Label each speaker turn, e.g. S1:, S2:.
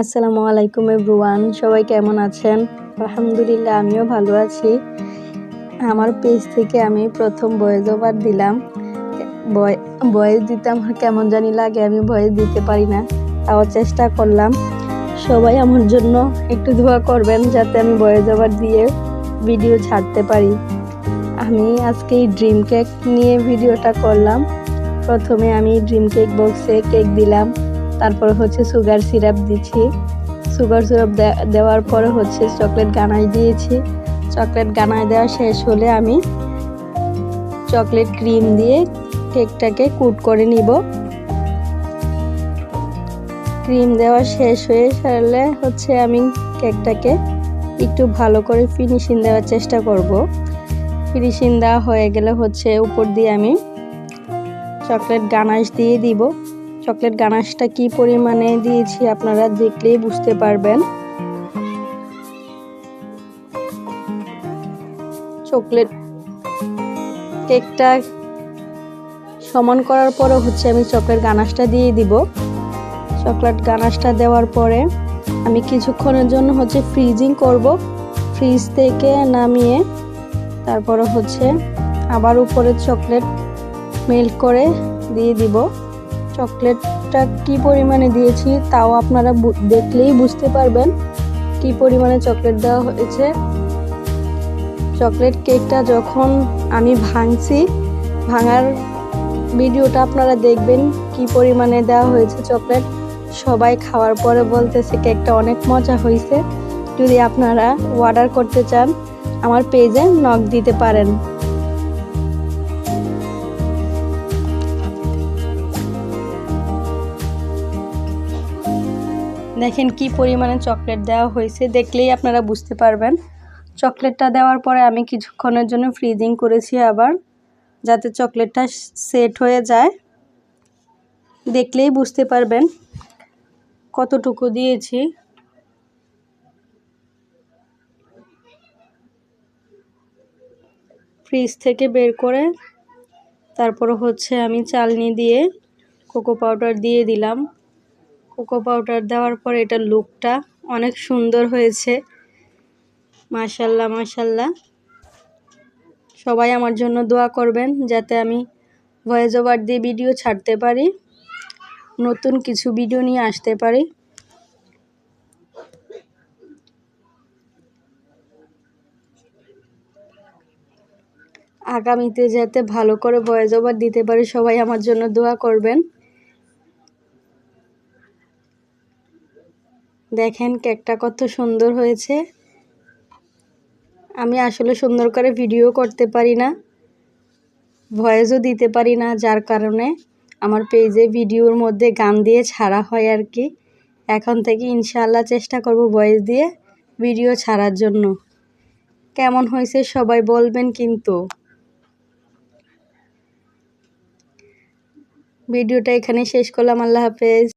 S1: আসসালামু আলাইকুম এভরিওয়ান, সবাই কেমন আছেন? আলহামদুলিল্লাহ, আমিও ভালো আছি। আমার পেজ থেকে আমি প্রথম ভয়েস ওভার দিলাম। ভয়েস দিতে আমার কেমন জানি লাগে, আমি ভয়েস দিতে পারি না, তাও চেষ্টা করলাম। সবাই আমার জন্য একটু দোয়া করবেন যাতে আমি ভয়েস ওভার দিয়ে ভিডিও ছাড়তে পারি। আমি আজকে এই ড্রিম কেক নিয়ে ভিডিওটা করলাম। প্রথমে আমি ড্রিম কেক বক্সে কেক দিলাম, তারপর সুগার সিরাপ দিচ্ছি। সুগার সিরাপ দেওয়ার পরে চকলেট গানাশ দিয়েছি। চকলেট গানাশ দেওয়া শেষ হলে আমি চকলেট ক্রিম দিয়ে কেকটাকে কুট করে নিব। ক্রিম দেওয়া শেষ হয়ে সারলে আমি কেকটাকে একটু ভালো করে ফিনিশিং দেওয়ার চেষ্টা করব। ফিনিশিং দেওয়া হয়ে গেলে উপর দিয়ে আমি চকলেট গানাশ দিয়ে দিব। চকলেট গানাশটা কি পরিমাণে দিয়েছি আপনারা দেখলেই বুঝতে পারবেন। চকলেট কেকটা সমান করার পরে আমি চকলেট গানাশটা দিয়ে দিব। চকলেট গানাশটা দেওয়ার পরে আমি কিছুক্ষণের জন্য ফ্রিজিং করব। ফ্রিজ থেকে নামিয়ে তারপরে আবার উপরে চকলেট মেল্ট করে দিয়ে দিব। চকলেটটা কি পরিমাণে দিয়েছি তাও আপনারা দেখলেই বুঝতে পারবেন কি পরিমাণে চকলেট দেওয়া হয়েছে। চকলেট কেকটা যখন আমি ভাঙার ভিডিওটা আপনারা দেখবেন কি পরিমাণে দেওয়া হয়েছে চকলেট। সবাই খাওয়ার পরে বলতেছে কেকটা অনেক মজা হয়েছে। যদি আপনারা অর্ডার করতে চান আমার পেজে নক দিতে পারেন। দেখেন কি পরিমাণে চকলেট দেওয়া হয়েছে, দেখলেই আপনারা বুঝতে পারবেন। চকলেটটা দেওয়ার পরে আমি কিছুক্ষণের জন্য ফ্রিজিং করেছি আবার, যাতে চকলেটটা সেট হয়ে যায়। দেখলেই বুঝতে পারবেন কতটুকু দিয়েছি। ফ্রিজ থেকে বের করে তারপর আমি চালনি দিয়ে কোকো পাউডার দিয়ে দিলাম। কোকো পাউডার দেওয়ার পরে এটার লুকটা অনেক সুন্দর হয়েছে। মাশাল্লাহ মাশাল্লাহ। সবাই আমার জন্য দোয়া করবেন যাতে আমি ভয়েস ওভার দিয়ে ভিডিও ছাড়তে পারি, নতুন কিছু ভিডিও নিয়ে আসতে পারি। আগামীতে যাতে ভালো করে ভয়েস ওভার দিতে পারি, সবাই আমার জন্য দোয়া করবেন। দেখেন কেকটা কত সুন্দর হয়েছে। আমি আসলে সুন্দর করে ভিডিও করতে পারি না, ভয়েসও দিতে পারি না, যার কারণে আমার পেজে ভিডিওর মধ্যে গান দিয়ে ছাড়া হয় আর কি। এখন থেকে ইনশাআল্লাহ চেষ্টা করব ভয়েস দিয়ে ভিডিও ছাড়ার জন্য। কেমন হয়েছে সবাই বলবেন কিন্তু। ভিডিওটা এখানে শেষ করলাম। আল্লাহ হাফেজ।